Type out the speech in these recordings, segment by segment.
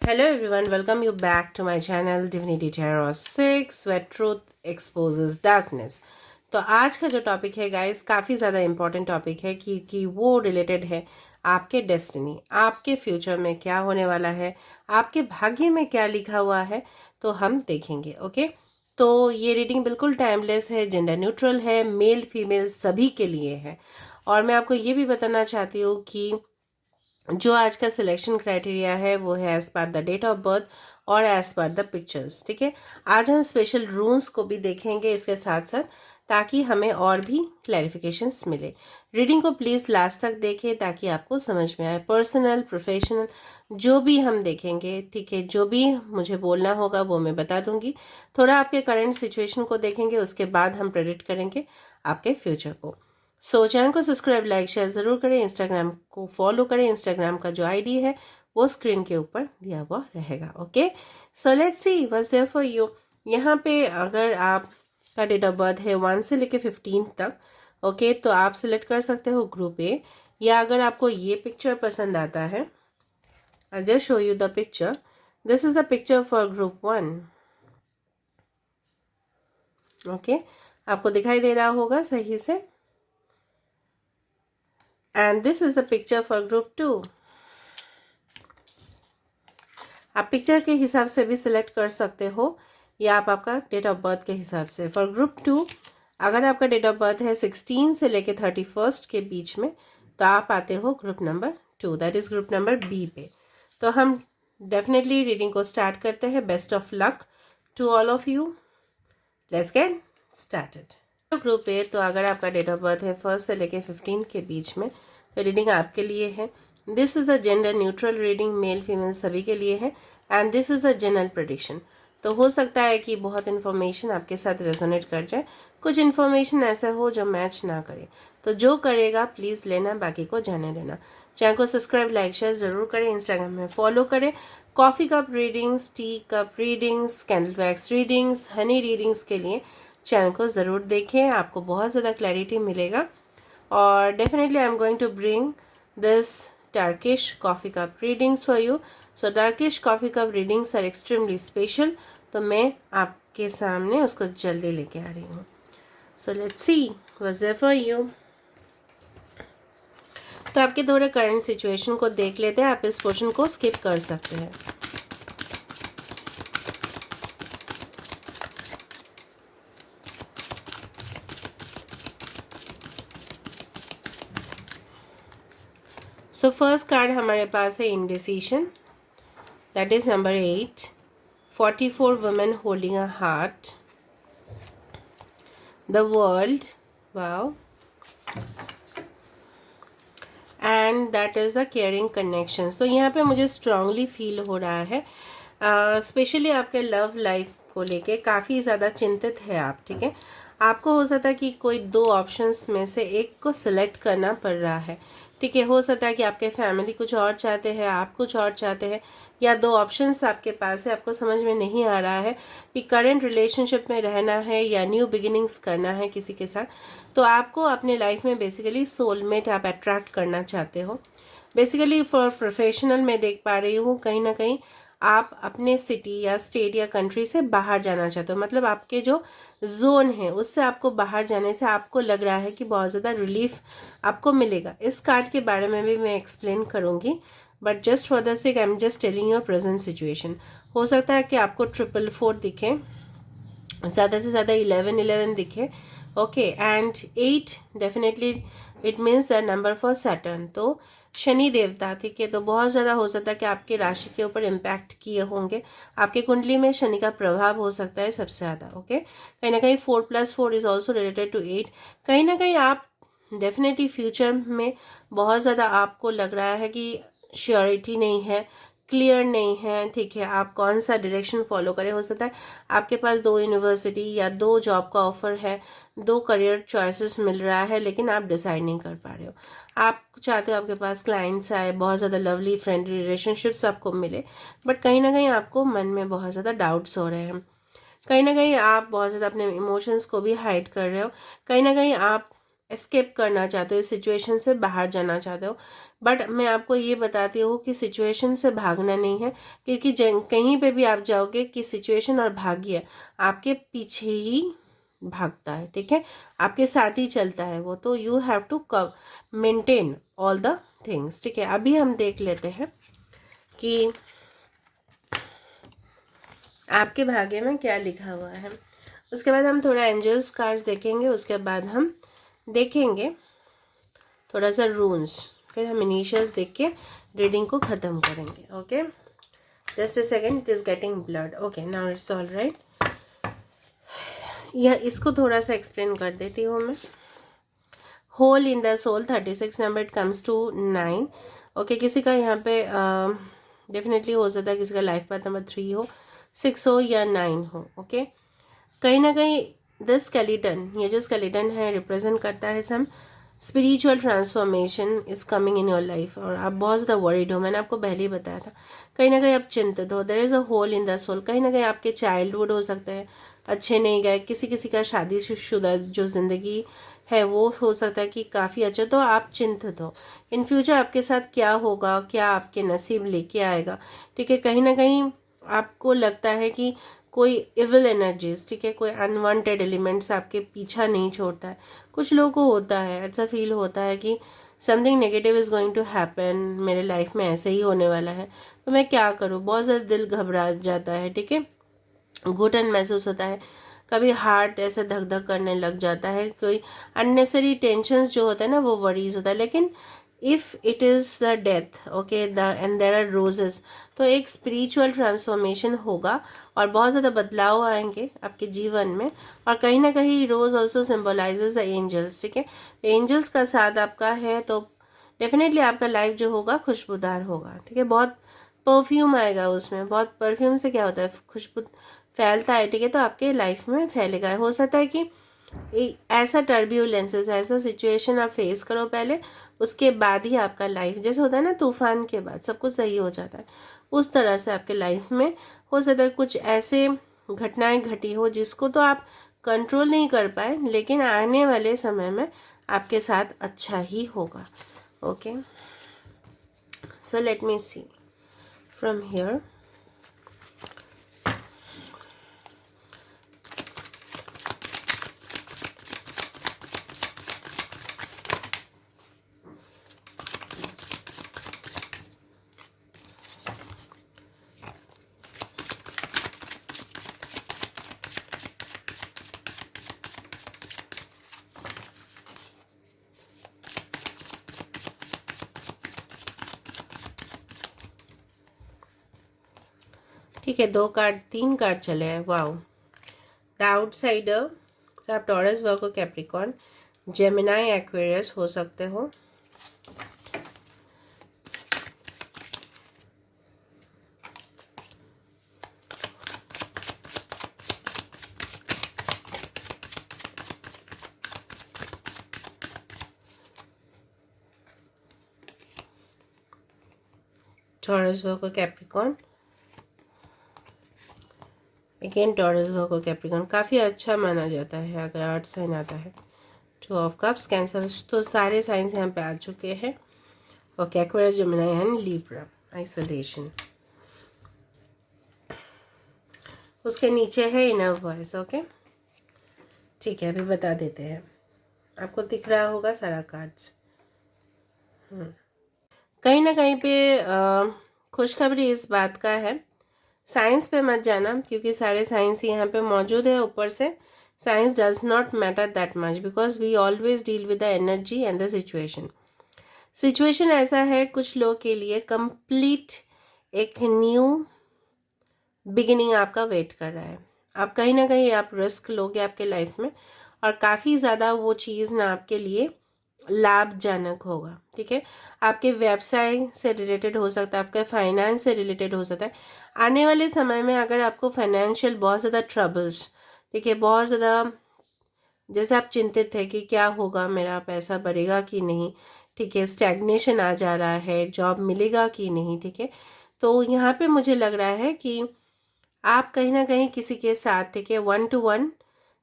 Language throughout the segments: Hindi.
Hello everyone, welcome you back to my channel Divinity Tarot 6 where truth exposes darkness। तो आज का जो टॉपिक है गाइस काफ़ी ज़्यादा इम्पोर्टेंट टॉपिक है कि वो रिलेटेड है आपके डेस्टिनी, आपके फ्यूचर में क्या होने वाला है, आपके भाग्य में क्या लिखा हुआ है, तो हम देखेंगे। ओके, तो ये रीडिंग बिल्कुल टाइमलेस है, जेंडर न्यूट्रल है, मेल फीमेल सभी के लिए है। और मैं आपको ये भी बताना चाहती हूँ कि जो आज का सिलेक्शन क्राइटेरिया है वो है as per the date of birth और एज पर द पिक्चर्स। ठीक है, आज हम स्पेशल रूल्स को भी देखेंगे इसके साथ साथ, ताकि हमें और भी क्लैरिफिकेशंस मिले। रीडिंग को प्लीज़ लास्ट तक देखें ताकि आपको समझ में आए। पर्सनल प्रोफेशनल जो भी हम देखेंगे, ठीक है, जो भी मुझे बोलना होगा वो मैं बता दूंगी। थोड़ा आपके करंट सिचुएशन को देखेंगे, उसके बाद हम प्रेडिक्ट करेंगे आपके फ्यूचर को। चैनल को सब्सक्राइब लाइक शेयर ज़रूर करें, इंस्टाग्राम को फॉलो करें। इंस्टाग्राम का जो आईडी है वो स्क्रीन के ऊपर दिया हुआ रहेगा। Okay, so let's see what's there for you. यहाँ पे अगर आपका डेट ऑफ बर्थ है 1 से लेके 15 तक, ओके, तो आप सिलेक्ट कर सकते हो ग्रुप ए। या अगर आपको ये पिक्चर पसंद आता है, I just show you the picture. This is the picture for group 1। Okay, आपको दिखाई दे रहा होगा सही से। And this is the picture for group 2। आप पिक्चर के हिसाब से भी सिलेक्ट कर सकते हो या आप आपका डेट ऑफ बर्थ के हिसाब से। फॉर ग्रुप 2 अगर आपका डेट ऑफ बर्थ है 16 से लेके 31 के बीच में, तो आप आते हो group number 2, that is group number B पे। तो हम डेफिनेटली रीडिंग को स्टार्ट करते हैं। Best of luck to all of you, let's get started. Group A, तो अगर आपका डेट ऑफ बर्थ है 1 से लेके 15 के बीच में, तो रीडिंग आपके लिए है। This is a gender neutral reading, male female सभी के लिए है। And this is a general prediction. तो हो सकता है कि बहुत इन्फॉर्मेशन आपके साथ रेजोनेट कर जाए, कुछ इन्फॉर्मेशन ऐसा हो जो मैच ना करे। तो जो करेगा प्लीज़ लेना, बाकी को जाने देना। चैनल को सब्सक्राइब लाइक शेयर ज़रूर करें, इंस्टाग्राम में फॉलो करें। Coffee cup readings, tea cup readings, candle wax readings, Honey readings के लिए चैनल को ज़रूर देखें, आपको बहुत ज़्यादा क्लैरिटी मिलेगा। और definitely I am going to bring this Turkish coffee cup readings for you. So Turkish coffee cup readings are extremely special, तो मैं आपके सामने उसको जल्दी लेके आ रही हूँ। So let's see what's there for you. तो आपके थोड़े करंट सिचुएशन को देख लेते हैं, आप इस पोर्शन को स्किप कर सकते हैं। सो फर्स्ट कार्ड हमारे पास है indecision, that is number 8। 44 women holding a heart, the world, wow, and that is the caring connections। तो यहाँ पे मुझे स्ट्रांगली फील हो रहा है, स्पेशली आपके लव लाइफ को लेके काफ़ी ज़्यादा चिंतित है आप। ठीक है, आपको हो सकता है कि कोई 2 ऑप्शंस में से एक को सिलेक्ट करना पड़ रहा है। ठीक है, हो सकता है कि आपके फैमिली कुछ और चाहते हैं, आप कुछ और चाहते हैं, या 2 ऑप्शंस आपके पास है। आपको समझ में नहीं आ रहा है कि करंट रिलेशनशिप में रहना है या न्यू बिगिनिंग्स करना है किसी के साथ। तो आपको अपने लाइफ में बेसिकली सोलमेट आप अट्रैक्ट करना चाहते हो। बेसिकली फॉर प्रोफेशनल मैं देख पा रही हूँ कहीं ना कहीं आप अपने सिटी या स्टेट या कंट्री से बाहर जाना चाहते हो। मतलब आपके जो जोन है उससे आपको बाहर जाने से आपको लग रहा है कि बहुत ज़्यादा रिलीफ आपको मिलेगा। इस कार्ड के बारे में भी मैं एक्सप्लेन करूँगी, but just for the sake I am just telling your present situation. हो सकता है कि आपको 444 दिखे, ज़्यादा से ज़्यादा 11 दिखे। Okay, and 8 definitely it means the number for Saturn, तो शनि देवता। ठीक है, तो बहुत ज़्यादा हो सकता है कि आपके राशि के ऊपर इम्पैक्ट किए होंगे, आपके कुंडली में शनि का प्रभाव हो सकता है सबसे ज़्यादा। ओके, कहीं ना कहीं 4+4 इज ऑल्सो रिलेटेड टू 8। कहीं ना कहीं आप डेफिनेटली फ्यूचर में बहुत ज़्यादा आपको लग रहा है कि श्योरिटी नहीं है, क्लियर नहीं है। ठीक है, आप कौन सा डायरेक्शन फॉलो करें। हो सकता है आपके पास 2 यूनिवर्सिटी या 2 जॉब का ऑफर है, 2 करियर चॉइसेस मिल रहा है, लेकिन आप डिसाइड नहीं कर पा रहे हो। आप चाहते हो आपके पास क्लाइंट्स आए, बहुत ज़्यादा लवली फ्रेंडली रिलेशनशिप्स आपको मिले, बट कहीं ना कहीं आपको मन में बहुत ज़्यादा डाउट्स हो रहे हैं। कहीं ना कहीं आप बहुत ज़्यादा अपने इमोशंस को भी हाइड कर रहे हो। कहीं ना कहीं आप एस्केप करना चाहते हो, इस सिचुएशन से बाहर जाना चाहते हो। बट मैं आपको ये बताती हूँ कि सिचुएशन से भागना नहीं है, क्योंकि कहीं पे भी आप जाओगे कि सिचुएशन और भाग्य आपके पीछे ही भागता है, ठीक है, आपके साथ ही चलता है वो। तो you have to maintain all the things, ठीक है। अभी हम देख लेते हैं कि आपके भाग्य में क्या लिखा हुआ है। उसके बाद हम थोड़ा एंजल्स कार्ड्स देखेंगे, उसके बाद हम देखेंगे थोड़ा सा रून्स, फिर हम इनिशियल्स देख के रीडिंग को ख़त्म करेंगे। Okay, just a second, it is getting blood. Okay, now it's all right. यह इसको थोड़ा सा एक्सप्लेन कर देती हूँ मैं। Hole in the soul 36 number, it comes to 9। Okay, किसी का यहाँ पे डेफिनेटली हो सकता है किसी का लाइफ पाथ नंबर 3 हो, 6 हो या 9 हो। ओके, कहीं ना कहीं द स्केलेटन, ये जो स्केलेटन है रिप्रेजेंट करता है some spiritual transformation is coming in your life. और आप बहुत ज़्यादा वरीड हो, मैंने आपको पहले ही बताया था। कहीं ना कहीं आप चिंतित हो, there is a hole in the soul. कहीं ना कहीं आपके चाइल्डहुड हो सकते हैं अच्छे नहीं गए, किसी किसी का शादीशुदा जो ज़िंदगी है वो हो सकता है कि काफ़ी अच्छा, तो आप चिंतित हो इन फ्यूचर आपके साथ क्या होगा, क्या आपके नसीब लेके आएगा, ठीक है। कहीं ना कहीं आपको लगता है कि कोई इविल एनर्जीज, ठीक है, कोई अनवांटेड एलिमेंट्स आपके पीछा नहीं छोड़ता है। कुछ लोगों को होता है, ऐसा फील होता है कि something negative is going to happen, मेरे लाइफ में ऐसे ही होने वाला है, तो मैं क्या करूँ, बहुत ज़्यादा दिल घबरा जाता है, ठीक है, घुटन महसूस होता है, कभी हार्ट ऐसे धक धक करने लग जाता है, कोई अननेसरी टेंशन्स जो होता है ना वो वरीज होता है। लेकिन if it is the death, okay, the end there are roses, तो एक स्पिरिचुअल ट्रांसफॉर्मेशन होगा और बहुत ज़्यादा बदलाव आएंगे आपके जीवन में। और कहीं ना कहीं रोज ऑल्सो सिम्बोलाइजेज द एंजल्स, ठीक है, एंजल्स का साथ आपका है तो डेफिनेटली आपका लाइफ जो होगा खुशबूदार होगा, ठीक है। बहुत परफ्यूम आएगा उसमें, बहुत परफ्यूम से क्या होता है, खुशबू फैलता है, ठीक है, तो आपके लाइफ में फैलेगा। हो सकता है कि ऐसा टर्ब्यूलेंसेस, ऐसा सिचुएशन आप फेस करो पहले, उसके बाद ही आपका लाइफ, जैसे होता है ना तूफान के बाद सब कुछ सही हो जाता है, उस तरह से आपके लाइफ में हो सकता है कुछ ऐसे घटनाएं घटी हो जिसको तो आप कंट्रोल नहीं कर पाए, लेकिन आने वाले समय में आपके साथ अच्छा ही होगा। Okay, so let me see from here. ठीक है, 2 कार्ड 3 कार्ड चले हैं, वाओ। द आउटसाइडर, आप Taurus, Virgo, Capricorn, Gemini, Aquarius हो सकते हो। Taurus, Virgo, Capricorn, again Taurus, Virgo, Capricorn, काफ़ी अच्छा माना जाता है अगर आर्ट साइन आता है। 2 ऑफ कप्स, कैंसर, तो सारे साइंस यहाँ पे आ चुके हैं। Okay, Aquarius, Gemini and Libra, isolation. उसके नीचे है इनर वॉइस। ओके, ठीक है, अभी बता देते हैं, आपको दिख रहा होगा सारा कार्ड्स। कहीं ना कहीं पे खुशखबरी इस बात का है, साइंस पे मत जाना क्योंकि सारे साइंस यहाँ पे मौजूद है। ऊपर से science does not matter that much because we always deal with the energy and the situation ऐसा है कुछ लोगों के लिए कंप्लीट एक न्यू बिगिनिंग आपका वेट कर रहा है। आप कहीं ना कहीं आप रिस्क लोगे आपके लाइफ में और काफ़ी ज़्यादा वो चीज़ ना आपके लिए लाभजनक होगा, ठीक है। आपके व्यवसाय से रिलेटेड हो सकता है, आपके फाइनेंस से रिलेटेड हो सकता है। आने वाले समय में अगर आपको फाइनेंशियल बहुत ज़्यादा ट्रबल्स, ठीक है, बहुत ज़्यादा जैसे आप चिंतित थे कि क्या होगा, मेरा पैसा बढ़ेगा कि नहीं, ठीक है, स्टैग्नेशन आ जा रहा है, जॉब मिलेगा कि नहीं, ठीक है, तो यहाँ पे मुझे लग रहा है कि आप कहीं ना कहीं किसी के साथ, ठीक है, 1-to-1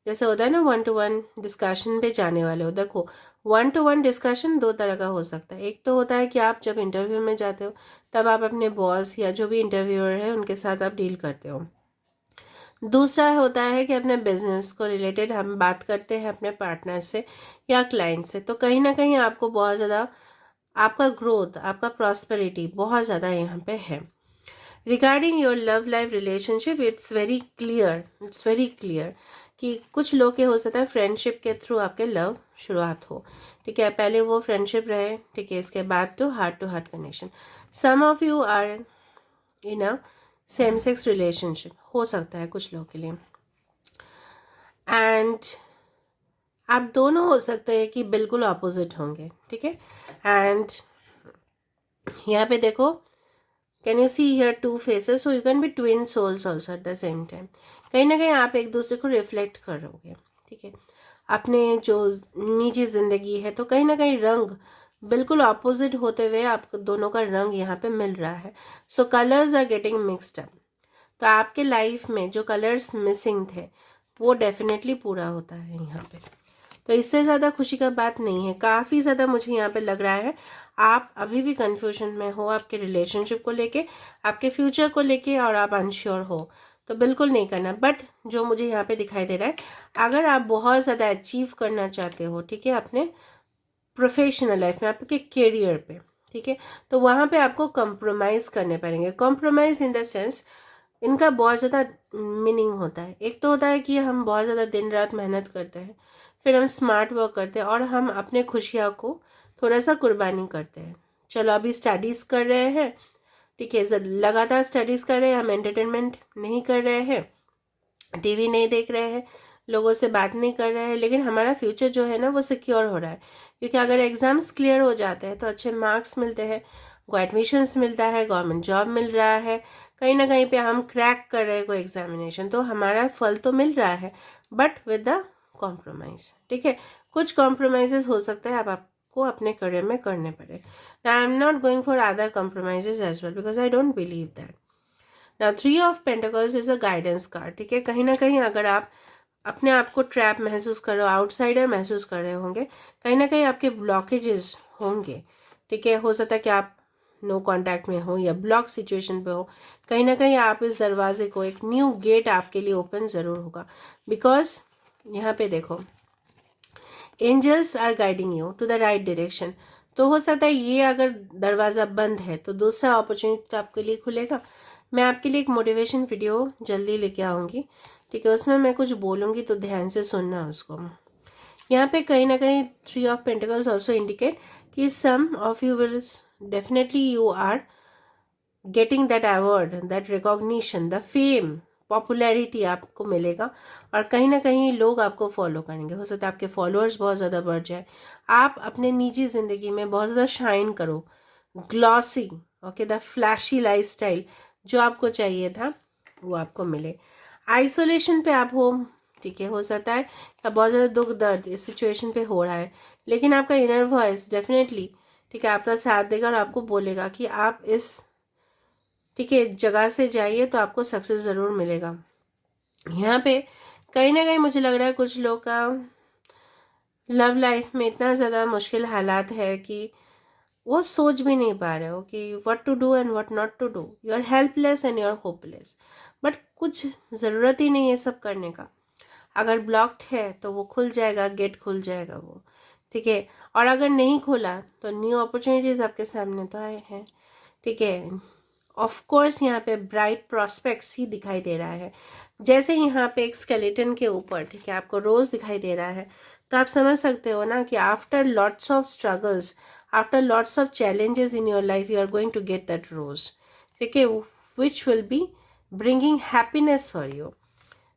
जैसे होता है ना 1-to-1 डिस्कशन पे जाने वाले हो, देखो 1-to-1 डिस्कशन दो तरह का हो सकता है। एक तो होता है कि आप जब इंटरव्यू में जाते हो तब आप अपने बॉस या जो भी इंटरव्यूअर है उनके साथ आप डील करते हो। दूसरा होता है कि अपने बिजनेस को रिलेटेड हम बात करते हैं अपने पार्टनर से या क्लाइंट से, तो कहीं ना कहीं आपको बहुत ज़्यादा आपका ग्रोथ, आपका प्रॉस्पेरिटी बहुत ज़्यादा यहाँ पे है। Regarding your love life relationship, it's very clear कि कुछ लोग के हो सकता है फ्रेंडशिप के थ्रू आपके लव शुरुआत हो, ठीक है, पहले वो फ्रेंडशिप रहे, ठीक है, इसके बाद two heart connection. Some of you are in a same sex relationship, हो सकता है कुछ लोगों के लिए, एंड आप दोनों हो सकते हैं कि बिल्कुल ऑपोजिट होंगे, ठीक है। एंड यहाँ पे देखो, can you see here two faces, so you can be twin souls also at the same time. कहीं ना कहीं आप एक दूसरे को रिफ्लेक्ट करोगे, ठीक है, अपने जो निजी जिंदगी है, तो कहीं ना कहीं रंग बिल्कुल ऑपोजिट होते हुए आप दोनों का रंग यहाँ पे मिल रहा है। So colours are getting mixed up. तो आपके लाइफ में जो कलर्स मिसिंग थे वो डेफिनेटली पूरा होता है यहाँ पे। तो इससे ज़्यादा खुशी का बात नहीं है। काफ़ी ज़्यादा मुझे यहाँ पे लग रहा है आप अभी भी कंफ्यूजन में हो आपके रिलेशनशिप को लेके, आपके फ्यूचर को लेके, और आप अनश्योर हो, तो बिल्कुल नहीं करना। बट जो मुझे यहाँ पे दिखाई दे रहा है, अगर आप बहुत ज़्यादा अचीव करना चाहते हो, ठीक है, अपने प्रोफेशनल लाइफ में, आपके करियर पे, ठीक है, तो वहाँ पे आपको कॉम्प्रोमाइज़ करने पड़ेंगे। कॉम्प्रोमाइज़ इन द सेंस, इनका बहुत ज़्यादा मीनिंग होता है। एक तो होता है कि हम बहुत ज़्यादा दिन रात मेहनत करते हैं, फिर हम स्मार्ट वर्क करते हैं और हम अपने खुशियाँ को थोड़ा सा कुर्बानी करते हैं। चलो अभी स्टडीज़ कर रहे हैं, ठीक है, लगातार स्टडीज़ कर रहे हैं, हम एंटरटेनमेंट नहीं कर रहे हैं, टीवी नहीं देख रहे हैं, लोगों से बात नहीं कर रहे हैं, लेकिन हमारा फ्यूचर जो है ना वो सिक्योर हो रहा है। क्योंकि अगर एग्जाम्स क्लियर हो जाते हैं तो अच्छे मार्क्स मिलते हैं, को एडमिशन्स मिलता है, गवर्नमेंट जॉब मिल रहा है, कहीं ना कहीं पे हम क्रैक कर रहे हैं कोई एग्जामिनेशन, तो हमारा फल तो मिल रहा है, बट विद द कॉम्प्रोमाइज, ठीक है। कुछ कॉम्प्रोमाइजेस हो सकता है आपको अपने करियर में करने पड़े। I am not going for other compromises as well because I don't believe that. Now 3 of pentacles is a guidance card, ठीक है। कहीं ना कहीं अगर आप अपने आप को ट्रैप महसूस कर रहे हो, आउटसाइडर महसूस कर रहे होंगे, कहीं ना कहीं आपके ब्लॉकेजेस होंगे, ठीक है। हो सकता है कि आप नो कांटेक्ट में हो या ब्लॉक सिचुएशन पे हो, कहीं ना कहीं आप इस दरवाजे को, एक न्यू गेट आपके लिए ओपन जरूर होगा। बिकॉज यहाँ पे देखो, angels are guiding you to the right direction. तो हो सकता है ये अगर दरवाज़ा बंद है तो दूसरा अपॉर्चुनिटी तो आपके लिए खुलेगा। मैं आपके लिए एक मोटिवेशन वीडियो जल्दी लेके आऊँगी, ठीक है, उसमें मैं कुछ बोलूँगी तो ध्यान से सुनना उसको। यहाँ पे कहीं ना कहीं 3 ऑफ पेंटिकल्स ऑल्सो इंडिकेट कि some of you will definitely you are getting that award, that recognition, the fame, popularity आपको मिलेगा, और कहीं ना कहीं लोग आपको फॉलो करेंगे। हो सकता है आपके फॉलोअर्स बहुत ज़्यादा बढ़ जाए, आप अपने निजी ज़िंदगी में बहुत ज़्यादा शाइन करो, glossy, okay, the flashy lifestyle जो आपको चाहिए था वो आपको मिले। आइसोलेशन पे आप हो, ठीक है, हो सकता है या बहुत ज़्यादा दुख दर्द इस सिचुएशन पे हो रहा है, लेकिन आपका इनर वॉइस डेफिनेटली, ठीक है, आपका साथ देगा और आपको बोलेगा कि आप इस, ठीक है, जगह से जाइए तो आपको सक्सेस ज़रूर मिलेगा। यहाँ पे कहीं ना कहीं मुझे लग रहा है कुछ लोग का लव लाइफ में इतना ज़्यादा मुश्किल हालात है कि वो सोच भी नहीं पा रहे हो कि what to do and what not to do. You are helpless and you are hopeless, but कुछ ज़रूरत ही नहीं है सब करने का। अगर ब्लॉक्ड है तो वो खुल जाएगा, गेट खुल जाएगा वो, ठीक है। और अगर नहीं खोला तो न्यू अपॉर्चुनिटीज़ आपके सामने तो आए हैं, ठीक है। ऑफ कोर्स यहाँ पे ब्राइट प्रॉस्पेक्ट्स ही दिखाई दे रहा है। जैसे यहाँ पे एक स्केलेटन के ऊपर, ठीक है, आपको रोज दिखाई दे रहा है, तो आप समझ सकते हो ना कि after lots of struggles, after lots of challenges in your life, you are going to get that rose, ठीक है, which will be bringing happiness for you.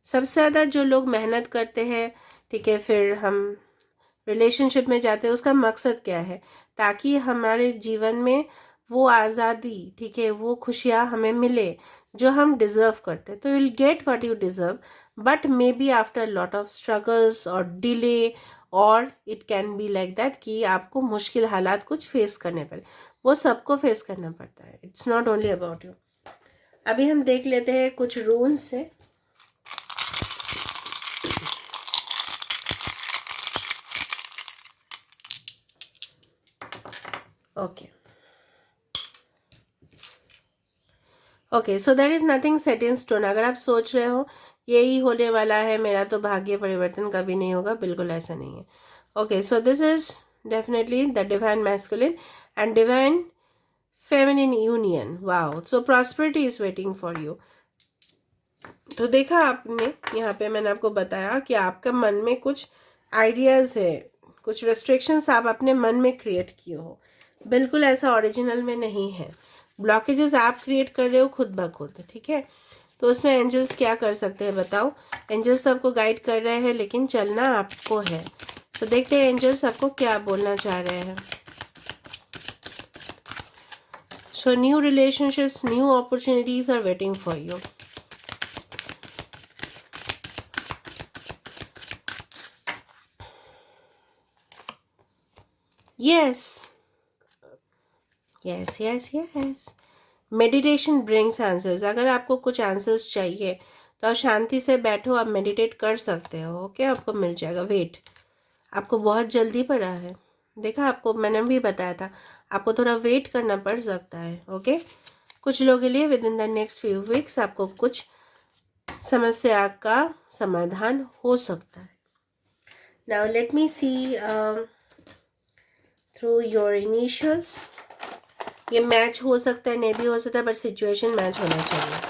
सबसे ज़्यादा जो लोग मेहनत करते हैं, ठीक है, फिर हम रिलेशनशिप में जाते हैं, उसका मकसद क्या है, ताकि हमारे जीवन में वो आज़ादी, ठीक है, वो खुशियाँ हमें मिले जो हम डिज़र्व करते हैं। तो you will get what you deserve, but may be after lot of struggles और डिले, और it can be like that कि आपको मुश्किल हालात कुछ फेस करने पड़े। वो सबको फेस करना पड़ता है, it's not only about you. अभी हम देख लेते हैं कुछ रूल्स से। Okay okay, so there is nothing set in stone. अगर आप सोच रहे हो यही होने वाला है मेरा, तो भाग्य परिवर्तन कभी नहीं होगा, बिल्कुल ऐसा नहीं है। Okay, so this is definitely the divine masculine and divine feminine union. Wow, so prosperity is waiting for you. तो देखा आपने, यहाँ पे मैंने आपको बताया कि आपका मन में कुछ आइडियाज है, कुछ रेस्ट्रिक्शंस आप अपने मन में क्रिएट किए हो, बिल्कुल ऐसा ओरिजिनल में नहीं है। ब्लॉकेजेस आप क्रिएट कर रहे हो खुद ब खुद, ठीक है। तो उसमें एंजल्स क्या कर सकते हैं बताओ। एंजल्स तो आपको गाइड कर रहे हैं, लेकिन चलना आपको है। तो देखते हैं एंजल्स आपको क्या बोलना चाह रहे हैं। So new relationships, new opportunities are waiting for you. Yes yes yes yes, meditation brings answers. अगर आपको कुछ आंसर्स चाहिए तो आप शांति से बैठो, आप मेडिटेट कर सकते हो, ओके, आपको मिल जाएगा। वेट, आपको बहुत जल्दी पड़ा है, देखा, आपको मैंने भी बताया था, आपको थोड़ा वेट करना पड़ सकता है, ओके। कुछ लोगों के लिए within the next few weeks आपको कुछ समस्या का समाधान हो सकता है। Now let me see through your initials. ये मैच हो सकता है, नहीं भी हो सकता है, बट सिचुएशन मैच होना चाहिए।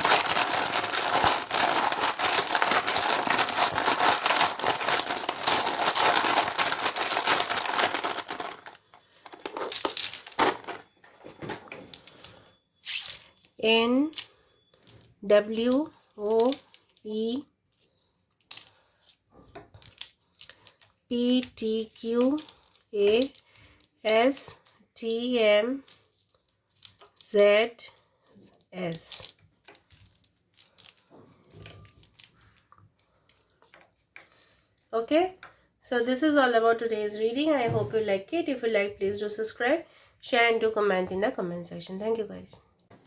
NWOEPTQASTMZS। Okay, so this is all about today's reading. I hope you like it. If you like, please do subscribe, share and do comment in the comment section. Thank you guys.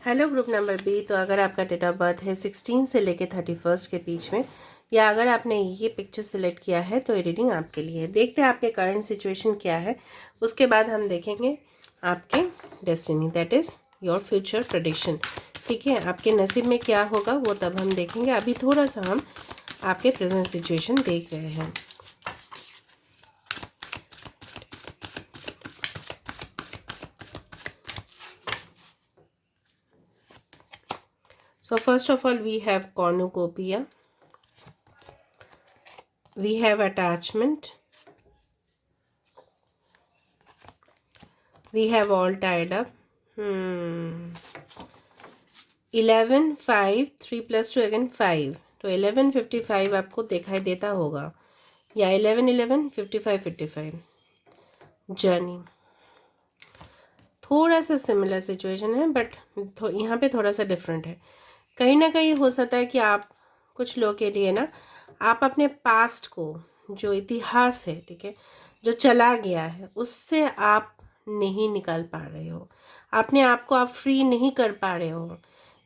Hello group number B. तो अगर आपका डेट ऑफ बर्थ है 16 से लेके 31 के बीच में, या अगर आपने ये पिक्चर सिलेक्ट किया है, तो ये रीडिंग आपके लिए है। देखते हैं आपके करंट सिचुएशन क्या है, उसके बाद हम देखेंगे आपके destiny, that is your future prediction, ठीक है। आपके नसीब में क्या होगा वो तब हम देखेंगे। अभी थोड़ा सा हम आपके प्रेजेंट सिचुएशन देख रहे हैं। So first of all, we have cornucopia, we have attachment, we have all tied up, 11 5 3 plus 2 again 5, तो 11 55 आपको दिखाई देता होगा, या 11 11 55 55। जर्नी थोड़ा सा सिमिलर सिचुएशन है, बट यहाँ पे थोड़ा सा डिफरेंट है। कहीं ना कहीं हो सकता है कि आप कुछ लोगों के लिए ना, आप अपने पास्ट को, जो इतिहास है, ठीक है, जो चला गया है, उससे आप नहीं निकल पा रहे हो, अपने आप को आप फ्री नहीं कर पा रहे हो,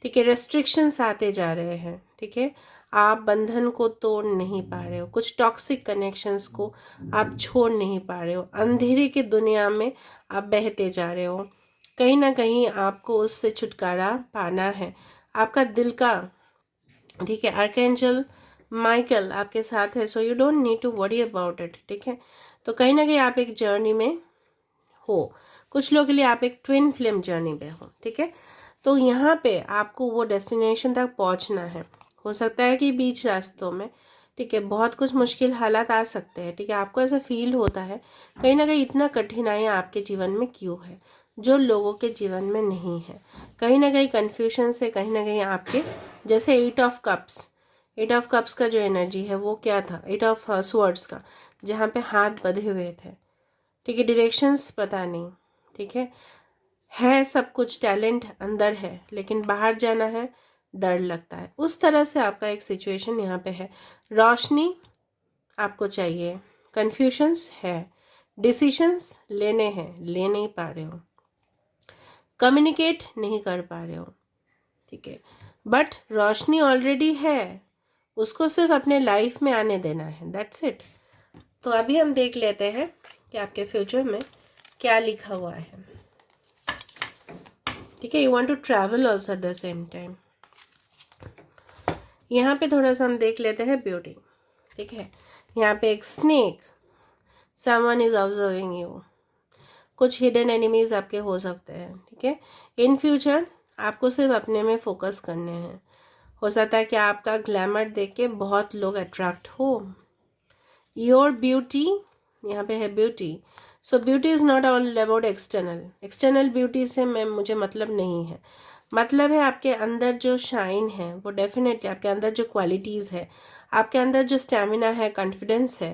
ठीक है। रेस्ट्रिक्शंस आते जा रहे हैं, ठीक है। आप बंधन को तोड़ नहीं पा रहे हो, कुछ टॉक्सिक कनेक्शंस को आप छोड़ नहीं पा रहे हो, अंधेरे की दुनिया में आप बहते जा रहे हो। कहीं ना कहीं आपको उससे छुटकारा पाना है। आपका दिल का, ठीक है, आर्कएंजल माइकल आपके साथ है, so you don't need to worry about it, ठीक है। तो कहीं ना कहीं आप एक जर्नी में हो, कुछ लोगों के लिए आप एक ट्विन फ्लेम जर्नी में हो, ठीक है। तो यहाँ पे आपको वो डेस्टिनेशन तक पहुँचना है। हो सकता है कि बीच रास्तों में, ठीक है, बहुत कुछ मुश्किल हालात आ सकते हैं, ठीक है। आपको ऐसा फील होता है कहीं ना कहीं इतना कठिनाइयाँ आपके जीवन में क्यों है, जो लोगों के जीवन में नहीं है। कहीं ना कहीं कन्फ्यूजन से, कहीं ना कहीं आपके, जैसे 8 ऑफ कप्स का जो एनर्जी है वो क्या था, 8 ऑफ स्वर्ड्स का, जहाँ पे हाथ बंधे हुए थे, ठीक है, डायरेक्शंस पता नहीं, ठीक है सब कुछ, टैलेंट अंदर है, लेकिन बाहर जाना है, डर लगता है। उस तरह से आपका एक सिचुएशन यहाँ पे है। रोशनी आपको चाहिए, कन्फ्यूजन्स है, डिसीशंस लेने हैं, ले नहीं पा रहे हो, कम्युनिकेट नहीं कर पा रहे हो, ठीक है। बट रोशनी ऑलरेडी है, उसको सिर्फ अपने लाइफ में आने देना है, दैट्स इट। तो अभी हम देख लेते हैं कि आपके फ्यूचर में क्या लिखा हुआ है। ठीक है, you want to travel also at the same time. यहाँ पे थोड़ा सा हम देख लेते हैं ब्यूटी। ठीक है, यहाँ पे एक snake, someone is observing you, कुछ हिडन एनिमीज आपके हो सकते हैं। ठीक है, इन फ्यूचर आपको सिर्फ अपने में फोकस करने हैं। हो सकता है कि आपका ग्लैमर देख के बहुत लोग अट्रैक्ट हो। योर ब्यूटी, यहाँ पे है beauty. So beauty is not all about external beauty से मुझे मतलब नहीं है। मतलब है आपके अंदर जो शाइन है वो डेफिनेटली, आपके अंदर जो क्वालिटीज़ है, आपके अंदर जो स्टेमिना है, कॉन्फिडेंस है,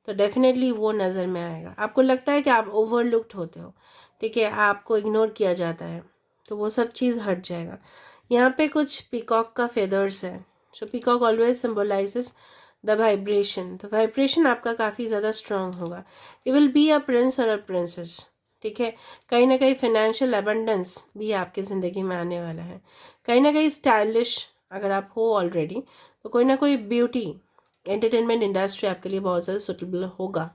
तो डेफिनेटली वो नज़र में आएगा। आपको लगता है कि आप ओवरलुक्ड होते हो, ठीक है, आपको इग्नोर किया जाता है, तो वो सब चीज़ हट जाएगा। यहाँ पे कुछ पीकॉक का फेदर्स है। सो पीकॉक ऑलवेज सिम्बोलाइजेस द वाइब्रेशन। तो वाइब्रेशन आपका काफ़ी ज़्यादा स्ट्रांग होगा। You will be a prince और अ प्रिंसेस। ठीक है, कहीं ना कहीं फाइनेंशियल अबंडेंस भी आपकी ज़िंदगी में आने वाला है। कहीं ना कहीं स्टाइलिश अगर आप हो ऑलरेडी, तो कोई ना कोई ब्यूटी एंटरटेनमेंट इंडस्ट्री आपके लिए बहुत ज़्यादा सुटेबल होगा।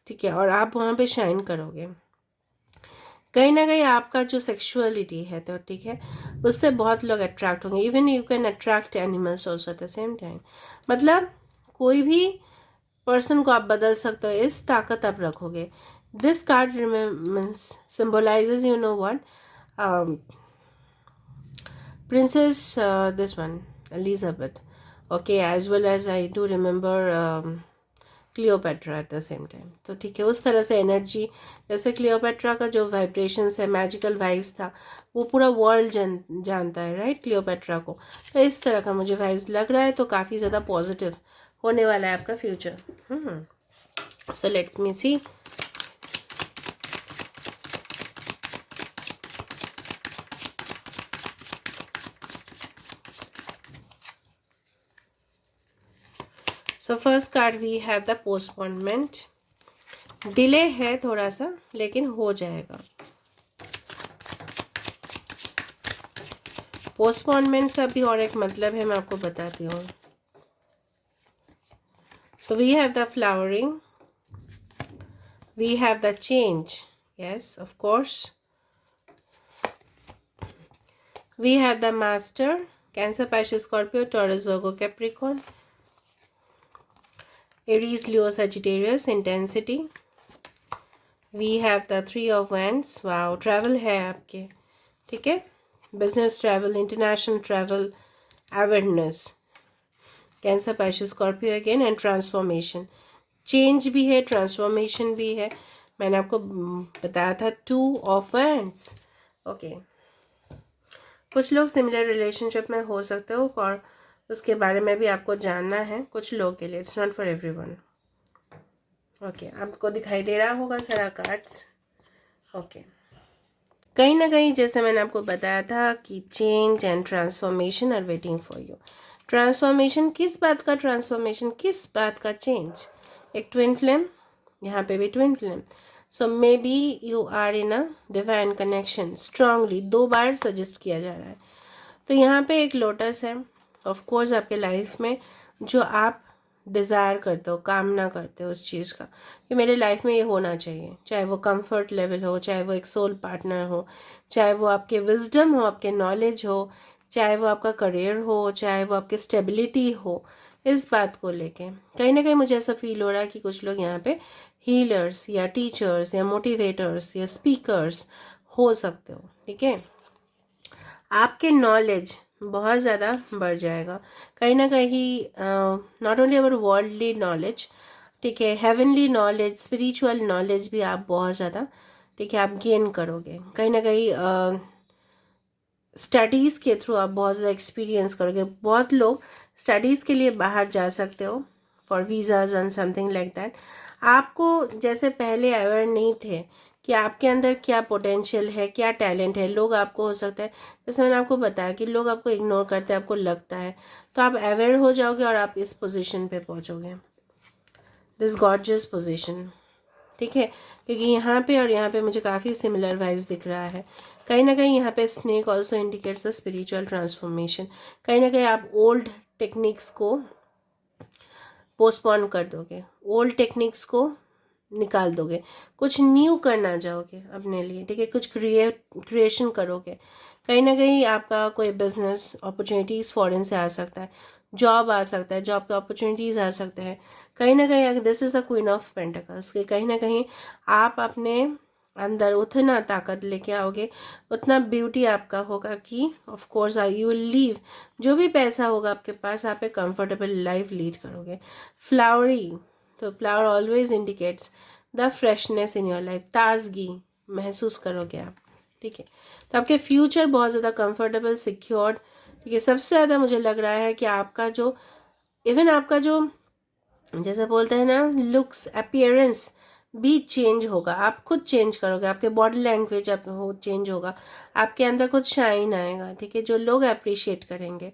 ठीक है, और आप वहाँ पे शाइन करोगे। कहीं ना कहीं आपका जो सेक्सुअलिटी है, तो ठीक है, उससे बहुत लोग अट्रैक्ट होंगे। Even you can attract animals also at the same time. मतलब कोई भी पर्सन को आप बदल सकते हो, इस ताकत आप रखोगे। This card means symbolises, you know what, princess, this one Elizabeth, okay, as well as I do remember Cleopatra at the same time. तो ठीक है, उस तरह से एनर्जी, जैसे क्लियोपेट्रा का जो वाइब्रेशंस है, मैजिकल वाइब्स था, वो पूरा वर्ल्ड जानता है, राइट, क्लियोपेट्रा को। तो इस तरह का मुझे वाइब्स लग रहा है, तो काफ़ी ज़्यादा पॉजिटिव होने वाला है आपका future. So let's me see. So first card we have the postponement. Delay है थोड़ा सा, लेकिन हो जाएगा। पोस्टपोनमेंट का भी और एक मतलब है, मैं आपको बताती हूँ। So we have the flowering, we have the change, yes of course, we have the master, Cancer, Pisces, Scorpio, Taurus, Virgo, Capricorn, Aries, Leo, Sagittarius, intensity. We have the three of wands. Wow, travel है आपके, ठीक है, business travel, international travel, awareness, Cancer, Pisces, Scorpio again, and transformation. Change भी है, ट्रांसफॉर्मेशन भी है। मैंने आपको बताया था 2 ऑफ वैंड्स। ओके, कुछ लोग सिमिलर रिलेशनशिप में हो सकते हो, और उसके बारे में भी आपको जानना है कुछ लोग के लिए। It's not for everyone. Okay, आपको दिखाई दे रहा होगा सारा कार्ड्स। ओके, कहीं ना कहीं जैसे मैंने आपको बताया था कि change and transformation are waiting for you. Transformation, किस बात का ट्रांसफॉर्मेशन, किस बात का चेंज? एक ट्विन फ्लेम, यहाँ पे भी twin flame. So may be you are in a divine connection strongly, 2 बार सजेस्ट किया जा रहा है। तो यहाँ पे एक लोटस है, ऑफ कोर्स आपके लाइफ में जो आप डिज़ायर करते हो, कामना करते हो उस चीज़ का कि मेरे लाइफ में ये होना चाहिए, चाहे वो कंफर्ट लेवल हो, चाहे वो एक सोल पार्टनर हो, चाहे वो आपके विजडम हो, आपके नॉलेज हो, चाहे वो आपका करियर हो, चाहे वो आपकी स्टेबिलिटी हो। इस बात को लेके कहीं ना कहीं मुझे ऐसा फील हो रहा है कि कुछ लोग यहाँ पे हीलर्स या टीचर्स या मोटिवेटर्स या स्पीकर्स हो सकते हो। ठीक है, आपके नॉलेज बहुत ज़्यादा बढ़ जाएगा। कहीं ना कहीं not only our worldly knowledge, ठीक है, हेवनली नॉलेज, स्पिरिचुअल नॉलेज भी आप बहुत ज़्यादा, ठीक है, आप गेन करोगे। कहीं ना कहीं स्टडीज़ के थ्रू आप बहुत ज़्यादा एक्सपीरियंस करोगे। बहुत लोग स्टडीज़ के लिए बाहर जा सकते हो, for visas and something like that. आपको जैसे पहले अवेयर नहीं थे कि आपके अंदर क्या पोटेंशियल है, क्या टैलेंट है। लोग आपको, हो सकता है जैसे मैंने आपको बताया कि लोग आपको इग्नोर करते हैं, आपको लगता है, तो आप अवेयर हो जाओगे और आप इस पोजीशन पे पहुंचोगे, दिस गॉर्जियस पोजीशन। ठीक है, क्योंकि यहाँ पे और यहाँ पे मुझे काफ़ी सिमिलर वाइब्स दिख रहा है। कहीं ना कहीं यहाँ पे snake also indicates a spiritual transformation. कहीं ना कहीं आप ओल्ड टेक्निक्स को पोस्टपोन कर दोगे, ओल्ड टेक्निक्स को निकाल दोगे, कुछ न्यू करना चाहोगे अपने लिए। ठीक है, कुछ क्रिएशन करोगे। कहीं ना कहीं आपका कोई बिजनेस अपॉर्चुनिटीज़ फॉरेन से आ सकता है, जॉब आ सकता है, जॉब के अपॉर्चुनिटीज़ आ सकते हैं। कहीं ना कहीं this is the queen of pentacles कि कहीं ना कहीं आप अपने अंदर उतना ताकत लेके आओगे, उतना ब्यूटी आपका होगा कि of course you will leave, जो भी पैसा होगा आपके पास, आप एक कंफर्टेबल लाइफ लीड करोगे। फ्लावरी, तो flower always indicates the freshness in your life, ताजगी महसूस करोगे आप, ठीक है। तो आपके फ्यूचर बहुत ज़्यादा कंफर्टेबल, सिक्योर्ड, ठीक है। सबसे ज़्यादा मुझे लग रहा है कि आपका जो इवन आपका जो जैसे बोलते हैं ना लुक्स, अपीयरेंस भी चेंज होगा, आप खुद चेंज करोगे, आपके बॉडी लैंग्वेज आप हो चेंज होगा, आपके अंदर खुद शाइन आएगा, ठीक है, जो लोग अप्रिशिएट करेंगे।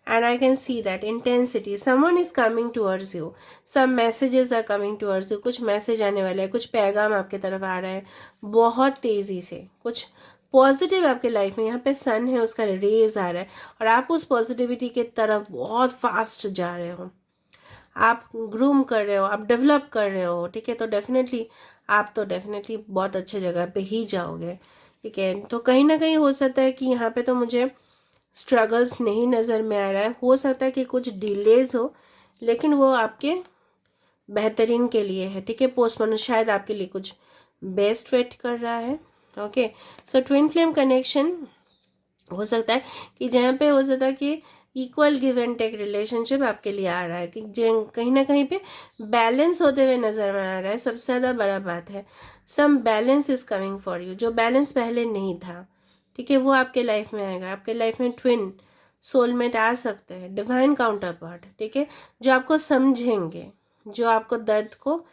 And I can see that intensity, someone is coming towards you, some messages are coming towards you, कुछ मैसेज आने वाले हैं, कुछ पैगाम आपके तरफ आ रहा है बहुत तेजी से, कुछ पॉजिटिव आपके लाइफ में। यहाँ पे सन है, उसका रेज आ रहा है और आप उस पॉजिटिविटी के तरफ बहुत फास्ट जा रहे हो, आप ग्रूम कर रहे हो, आप डेवलप कर रहे हो, ठीक है। तो डेफिनेटली आप तो डेफिनेटली बहुत अच्छे जगह पे ही जाओगे, ठीक है। तो कहीं ना कहीं हो सकता है कि यहाँ पे तो मुझे स्ट्रगल्स नहीं नज़र में आ रहा है, हो सकता है कि कुछ डिलेज हो, लेकिन वो आपके बेहतरीन के लिए है, ठीक है। पोस्टपोन शायद आपके लिए कुछ बेस्ट वेट कर रहा है, ओके। सो ट्विन फ्लेम कनेक्शन हो सकता है कि जहाँ पे हो सकता है कि equal give and take relationship आपके लिए आ रहा है कि कहीं ना कहीं पे बैलेंस होते हुए नजर में आ रहा है। सबसे ज़्यादा बड़ा बात है some balance is coming for you, जो बैलेंस पहले नहीं था, ठीक है, वो आपके लाइफ में आएगा। आपके लाइफ में ट्विन सोलमेट आ सकते हैं, डिवाइन काउंटर पार्ट, ठीक है, जो आपको समझेंगे, जो आपको दर्द को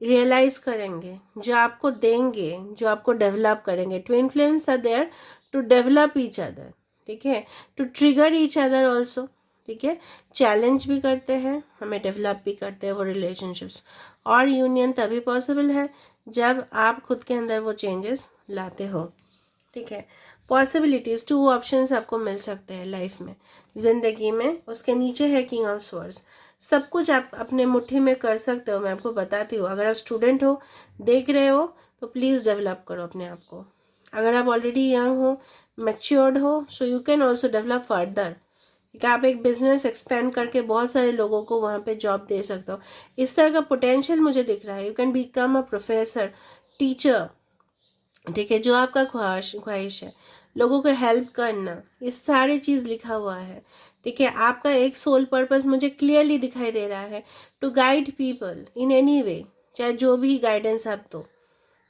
रियलाइज करेंगे, जो आपको देंगे, जो आपको डेवलप करेंगे। Twin flames are there to develop each other, ठीक है, to trigger each other also, ठीक है। चैलेंज भी करते हैं, हमें डेवलप भी करते हैं वो रिलेशनशिप्स। और यूनियन तभी पॉसिबल है जब आप खुद के अंदर वो चेंजेस लाते हो, ठीक है। पॉसिबिलिटीज, 2 ऑप्शंस आपको मिल सकते हैं लाइफ में, जिंदगी में। उसके नीचे है किंग ऑफ स्वर्ड्स। सब कुछ आप अपने मुट्ठी में कर सकते हो, मैं आपको बताती हूँ। अगर आप स्टूडेंट हो, देख रहे हो, तो प्लीज़ डेवलप करो अपने आप को। अगर आप ऑलरेडी यंग हो, मैच्योर्ड हो, सो you can also develop further, कि आप एक बिजनेस एक्सपेंड करके बहुत सारे लोगों को वहाँ पे जॉब दे सकते हो। इस तरह का पोटेंशियल मुझे दिख रहा है। You can become a professor, teacher, ठीक है, जो आपका ख्वाहिश है, लोगों को हेल्प करना, ये सारी चीज़ लिखा हुआ है, ठीक है। आपका एक सोल पर्पस मुझे क्लियरली दिखाई दे रहा है, to guide people in any way, चाहे जो भी गाइडेंस आप दो,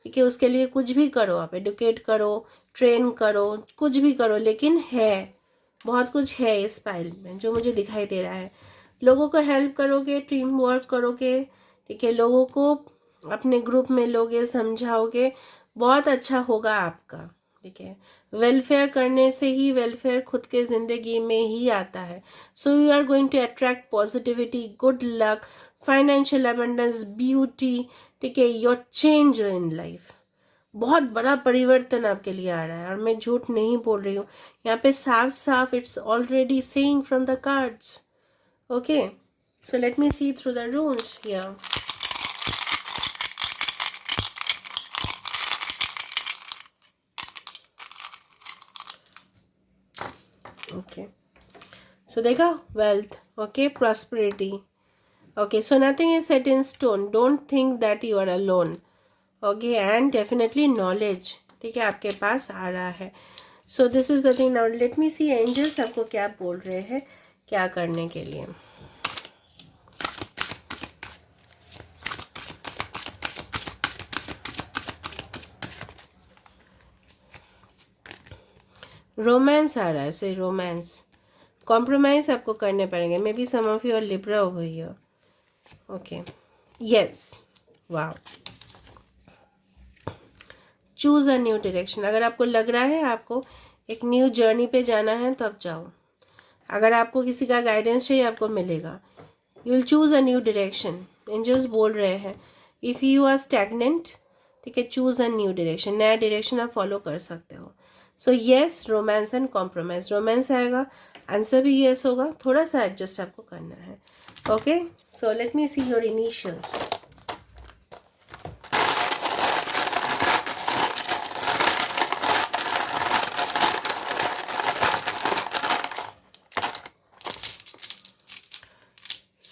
ठीक है। उसके लिए कुछ भी करो, आप एडुकेट करो, ट्रेन करो, कुछ भी करो, लेकिन है बहुत कुछ है इस फाइल में जो मुझे दिखाई दे रहा है। लोगों को हेल्प करोगे, टीम वर्क करोगे, ठीक है, लोगों को अपने ग्रुप में लोगे, समझाओगे, बहुत अच्छा होगा आपका, ठीक है। वेलफेयर करने से ही वेलफेयर खुद के जिंदगी में ही आता है। So you are going to attract positivity, good luck, financial abundance, beauty, ठीक है, योर चेंज इन लाइफ। बहुत बड़ा परिवर्तन आपके लिए आ रहा है और मैं झूठ नहीं बोल रही हूँ, यहाँ पे साफ साफ it's already saying from the cards, okay. So let me see through the runes here. Okay, so देखा, wealth, okay, prosperity, okay, so nothing is set in stone, don't think that you are alone, okay, and definitely knowledge, ठीक है, आपके पास आ रहा है। so this is the thing. now let me see angels आपको क्या बोल रहे हैं, क्या करने के लिए। रोमांस आ रहा है, से रोमांस, कॉम्प्रोमाइज आपको करने पड़ेंगे, may be some of you are Libra over here, okay, yes, wow. Choose a new direction, अगर आपको लग रहा है आपको एक न्यू जर्नी पे जाना है तो आप जाओ। अगर आपको किसी का गाइडेंस चाहिए, आपको मिलेगा। You will choose a new direction, angels बोल रहे हैं। इफ़ यू आर स्टैग्नेंट, ठीक है, चूज अ न्यू डायरेक्शन, नया डायरेक्शन आप फॉलो कर सकते हो। So yes, romance and compromise, romance आएगा, आंसर भी येस होगा, थोड़ा सा एडजस्ट आपको करना है, okay. So let me see your initials.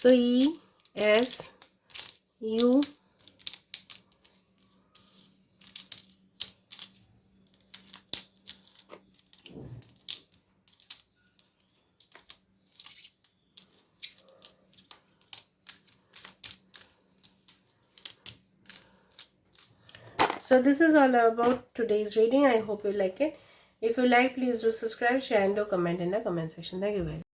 So ESU So this is all about today's reading. I hope you like it. If you like, please do subscribe, share and do comment in the comment section. Thank you guys.